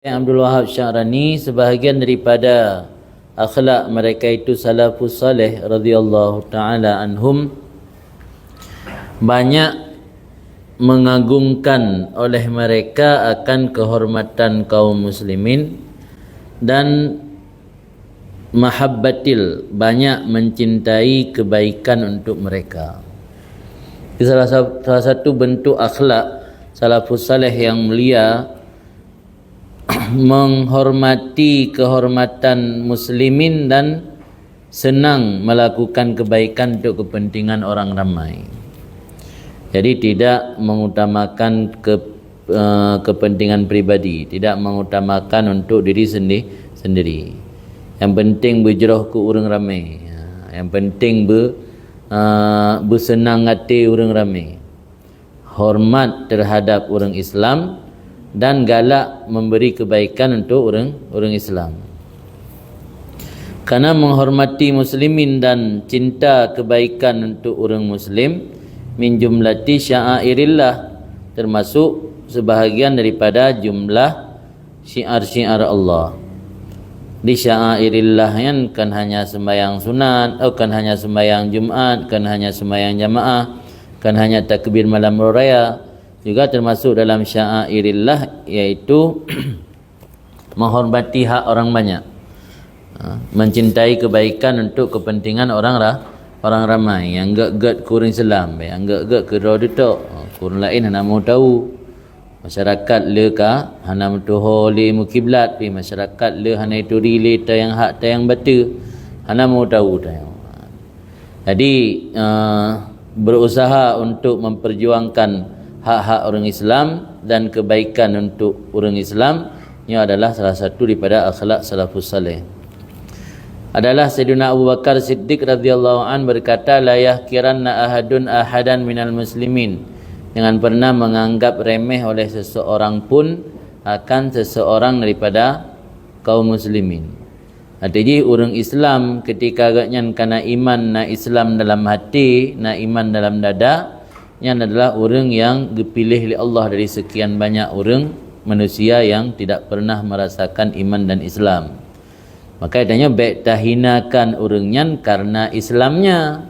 Abdul Wahab Sya'rani, sebahagian daripada akhlak mereka itu salafus salih radhiyallahu taala anhum banyak mengagungkan oleh mereka akan kehormatan kaum muslimin dan mahabbatil, banyak mencintai kebaikan untuk mereka. Itu salah satu bentuk akhlak salafus salih yang mulia, menghormati kehormatan muslimin dan senang melakukan kebaikan untuk kepentingan orang ramai. Jadi tidak mengutamakan kepentingan pribadi, tidak mengutamakan untuk diri sendiri. Yang penting berjerah ke orang ramai, yang penting bersenang hati orang ramai, hormat terhadap orang Islam dan galak memberi kebaikan untuk orang Islam. Karena menghormati muslimin dan cinta kebaikan untuk orang muslim min jumlati sya'airillah, termasuk sebahagian daripada jumlah syiar-syiar Allah. Di sya'airillah kan hanya sembahyang sunat, kan hanya sembahyang Jumat, kan hanya sembahyang jamaah, kan hanya takbir malam raya, juga termasuk dalam sya'airillah, iaitu menghormati hak orang banyak, mencintai kebaikan untuk kepentingan orang ramai. Yang gak kurang Islam, yang gak ke rodetok, kurang lain hana mau tahu masyarakat le ka hana mutuho le mukiblat, pi masyarakat le hana itu rile tayang hak tayang batu hana mau tahu tayang. Jadi berusaha untuk memperjuangkan hak-hak orang Islam dan kebaikan untuk orang Islam, ini adalah salah satu daripada akhlak salafus salih. Adalah Sayyidina Abu Bakar Siddiq radhiyallahu an berkata, la yahkiranna ahadun ahadan minal muslimin, jangan pernah menganggap remeh oleh seseorang pun akan seseorang daripada kaum muslimin. Artinya orang Islam ketika agaknya kena iman na Islam dalam hati, na iman dalam dada, yang adalah orang yang dipilih oleh Allah dari sekian banyak orang manusia yang tidak pernah merasakan iman dan Islam. Maka adanya baik tahinakan orangnya karena Islamnya.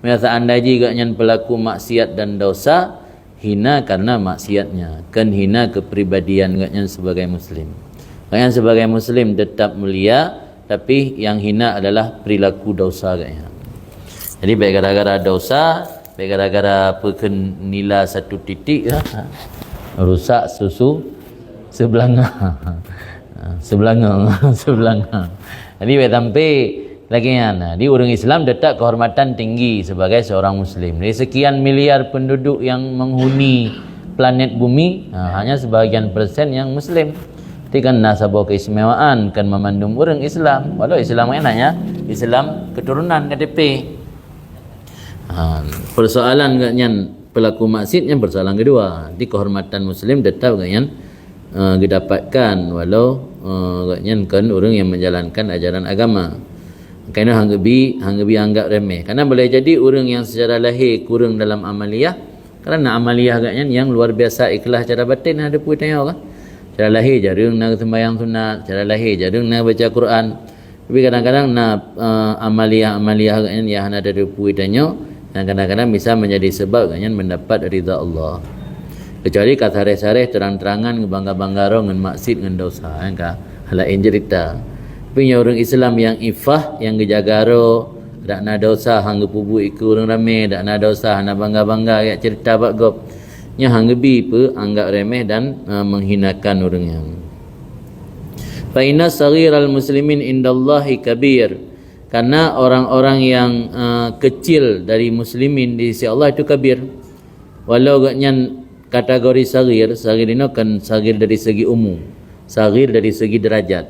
Biasa anda juga yang pelaku maksiat dan dosa, hina karena maksiatnya, kan hina kepribadian gaknya sebagai muslim. Gaknya sebagai muslim tetap mulia, tapi yang hina adalah perilaku dosa gaknya. Jadi baik gara-gara dosa, baik gara-gara peken nila satu titik rusak susu sebelanga. Sebelanga. Jadi baik sampai lagi di orang Islam tetap kehormatan tinggi sebagai seorang muslim. Dari sekian miliar penduduk yang menghuni planet bumi, hanya sebahagian persen yang muslim. Jadi kan nasabah keistimewaan kan memandung orang Islam. Walau Islam enaknya Islam keturunan KTP. Persoalan gaknya pelaku maksiatnya persoalan kedua. Di kehormatan muslim tetap gaknya didapatkan walau gaknya kan orang yang menjalankan ajaran agama. Kerana hanggabi anggap remeh. Karena boleh jadi orang yang secara lahir kurang dalam amaliyah, kerana amaliyah gaknya yang luar biasa ikhlas cara batin ada pun tanya kan. Cara lahir jarang nak sembahyang sunat, cara lahir jarang nak baca Quran. Tapi kadang-kadang nak amaliyah gaknya yang ada pun tanya, dan kadang-kadang bisa menjadi sebab gaknya mendapat ridha Allah. Kecuali kat sareh-sareh terang-terangan ngebangga-bangga dengan maksiat dengan dosa, kan halain cerita. Tapi orang Islam yang ifah, yang gejagaro, dak na dosa hang pubu iku orang ramai, dak na dosa hang bangga-bangga ya cerita bab gop. Nya hang gebi pe anggap remeh dan menghinakan orang yang. Fa inna saghiral muslimin indallahi kabir. Karena orang-orang yang kecil dari muslimin di sisi Allah itu kabir. Walau gaknya kategori sagir ini kan sagir dari segi umum, sagir dari segi derajat.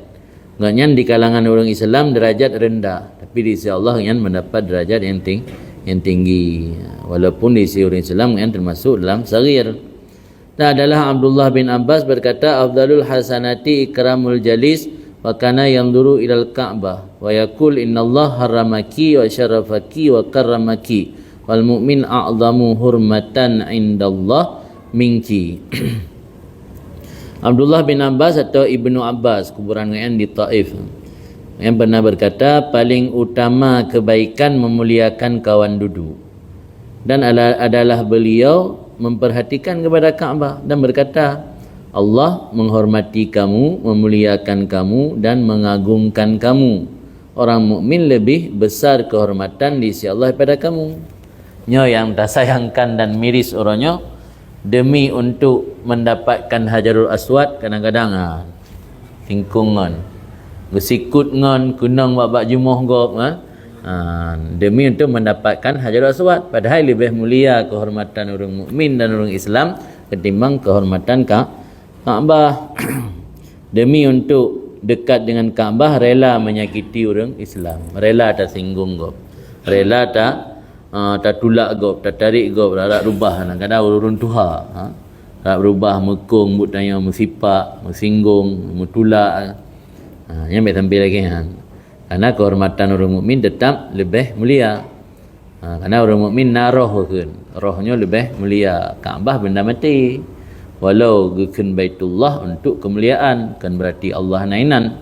Gaknya di kalangan orang Islam derajat rendah, tapi di sisi Allah yang mendapat derajat yang tinggi. Walaupun di sisi orang Islam yang termasuk dalam sagir. Nah, adalah Abdullah bin Abbas berkata, afdalul hasanati ikramul jalis wa kana yanzuru ilal Ka'bah wa yaqul innallaha harramaki wa syarafaki wa karramaki wal mu'min a'zamu hurmatan indallah minki. Abdullah bin Abbas atau Ibnu Abbas, kuburan di Taif, yang pernah berkata, paling utama kebaikan memuliakan kawan duduk, dan adalah beliau memperhatikan kepada Kaabah dan berkata, Allah menghormati kamu, memuliakan kamu dan mengagungkan kamu. Orang mukmin lebih besar kehormatan di sisi Allah daripada kamu. Nyo yang tak sayangkan dan miris orangnya demi untuk mendapatkan Hajarul Aswad, kadang-kadang hingkungan gesikut ngon kunang babak jumuh gop demi untuk mendapatkan Hajarul Aswad, padahal lebih mulia kehormatan orang mukmin dan orang Islam ketimbang kehormatan Kaabah. Demi untuk dekat dengan Kaabah rela menyakiti orang Islam, rela tak singgung gop, rela tak tulak gop, tak tarik gop, tak rubah. Kadang-kadang urun tuha tak berubah, mekung but tanya musipak, mesinggung, metulak. Yang baik tampil lagi karena kehormatan orang mukmin tetap lebih mulia. Karena orang mukmin naroh kan, rohnya lebih mulia. Kaabah benda mati, walau gekeun Baitullah untuk kemuliaan kan berarti Allah nainan.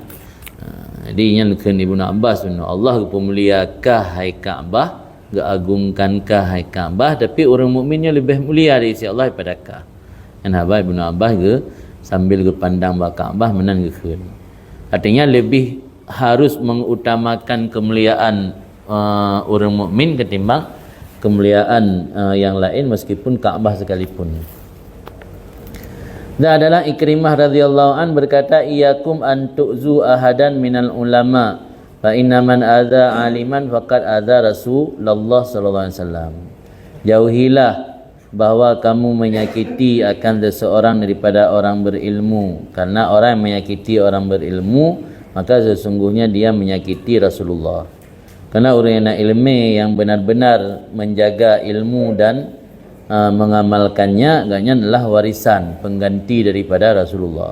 Jadi yang keun Ibnu Abbas, Allah pemuliakah hai Kaabah, geagungkankah hai Kaabah, tapi orang mukminnya lebih mulia dari sisi Allah daripada Kaabah. Dan habai Ibnu Abbas ke sambil ke pandang ba Kaabah menan gekeun. Artinya lebih harus mengutamakan kemuliaan orang mukmin ketimbang kemuliaan yang lain meskipun Kaabah sekalipun. Dan adalah Ikrimah radhiyallahu an berkata, iyakum an tu'zu ahadan minal ulama fa inna man adza aliman faqad adza Rasulullah sallallahu alaihi wasallam. Jauhilah bahawa kamu menyakiti akan seseorang daripada orang berilmu, karena orang yang menyakiti orang berilmu maka sesungguhnya dia menyakiti Rasulullah. Karena orang yang nak ilmu, yang benar-benar menjaga ilmu dan mengamalkannya, agaknya adalah warisan pengganti daripada Rasulullah.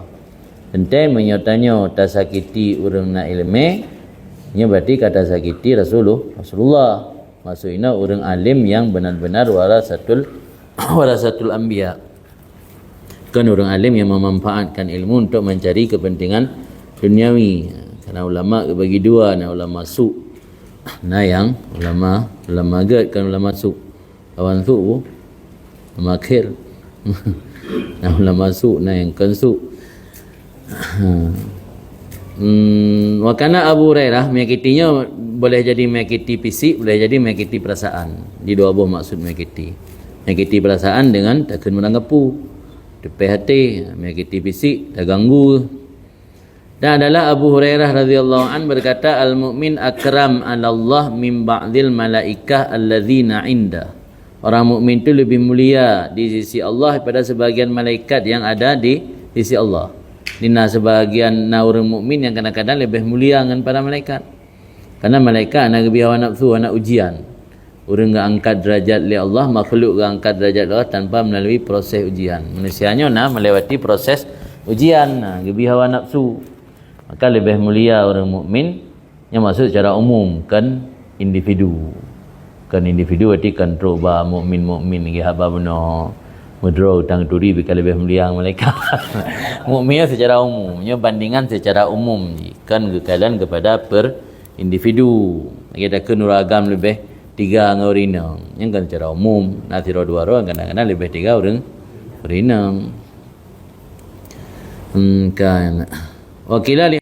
Ente menyotanya tak sakiti orang nak ilmu, ini berarti kata sakiti Rasulullah. Maksudnya orang alim yang benar-benar warasatul anbiya. Kan orang alim yang memanfaatkan ilmu untuk mencari kepentingan duniawi. Karena ulama bagi dua, nah ulama su, nah yang ulama gad kan ulama su, kawan su ulama akhir. Nah ulama su, nah yang kan su. Wakana Abu Hurairah menyakitinya boleh jadi menyakiti fisik, boleh jadi menyakiti perasaan. Di dua buah maksud menyakiti perasaan dengan takkan menanggapu, tepi hati, menyakiti fisik, tak ganggu. Dan adalah Abu Hurairah radhiyallahu an berkata, al-mu'min akram 'ala Allah min ba'dil malaikah alladzina 'inda. Orang mukmin itu lebih mulia di sisi Allah daripada sebagian malaikat yang ada di sisi Allah. Dina sebagian orang mukmin yang kadang-kadang lebih mulia dengan para malaikat. Karena malaikat nak lebih hawa nafsu, nak ujian. Orang enggak angkat derajat oleh Allah, makhluk enggak angkat derajat Allah tanpa melalui proses ujian. Manusianya melewati proses ujian, lebih hawa nafsu. Maka lebih mulia orang mukmin, yang maksud secara umum kan individu. Kan individu berarti kontrol ba mukmin lagi haba benar. Mudro tang turi bika lebih mulia malaikat. Mukminnya secara umumnya bandingan secara umum kan kekalian kepada per individu. Kita kan ragam lebih tiga orang yang kan secara umum nasiro dua orang kadang-kadang lebih tiga orang kan wakilah